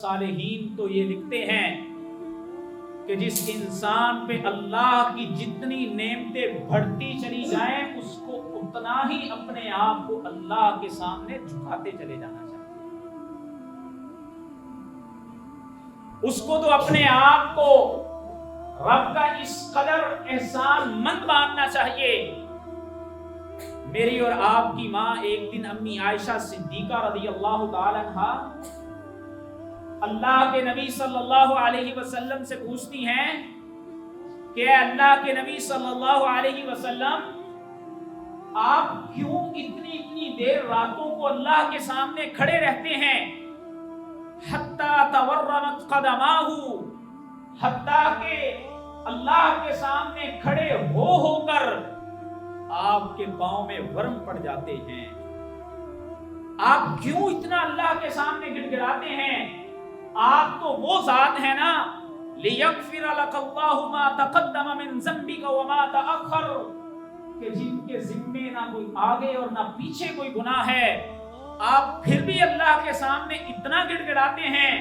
صالحین تو یہ لکھتے ہیں کہ جس انسان پہ اللہ کی جتنی نعمتیں بڑھتی چلی جائیں اس کو اتنا ہی اپنے آپ کو اللہ کے سامنے جھکاتے چلے جانا چاہیے. اس کو تو اپنے آپ کو رب کا اس قدر احسان مند ماننا چاہیے. میری اور آپ کی ماں ایک دن امی عائشہ صدیقہ رضی اللہ تعالی عنہا اللہ کے نبی صلی اللہ علیہ وسلم سے پوچھتی ہیں کہ اے اللہ کے نبی صلی اللہ علیہ وسلم آپ کیوں اتنی دیر راتوں کو اللہ کے سامنے کھڑے رہتے ہیں حتی تورمت قدماہ، حتیٰ کہ اللہ کے سامنے کھڑے ہو کر آپ کے پاؤں میں ورم پڑ جاتے ہیں. آپ کیوں اتنا اللہ کے سامنے گڑ گڑاتے ہیں؟ آپ تو وہ ذات ہے نا لیغفر لک اللہ ما تقدم من ذنبک وما تأخر، کہ جن کے ذمے نہ کوئی آگے اور نہ پیچھے کوئی گناہ ہے، آپ پھر بھی اللہ کے سامنے اتنا گڑ گڑاتے ہیں.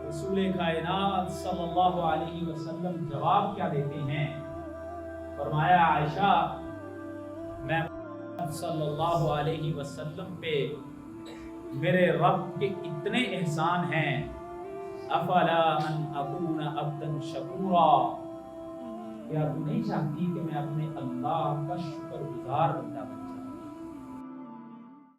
رسول کائنات صلی اللہ علیہ وسلم جواب کیا دیتے ہیں؟ فرمایا عائشہ میں صلی اللہ علیہ وسلم پہ میرے رب کے اتنے احسان ہیں، افلا ان اکون عبدا شکورا، کیا تو نہیں چاہتی کہ میں اپنے اللہ کا شکر گزار بندہ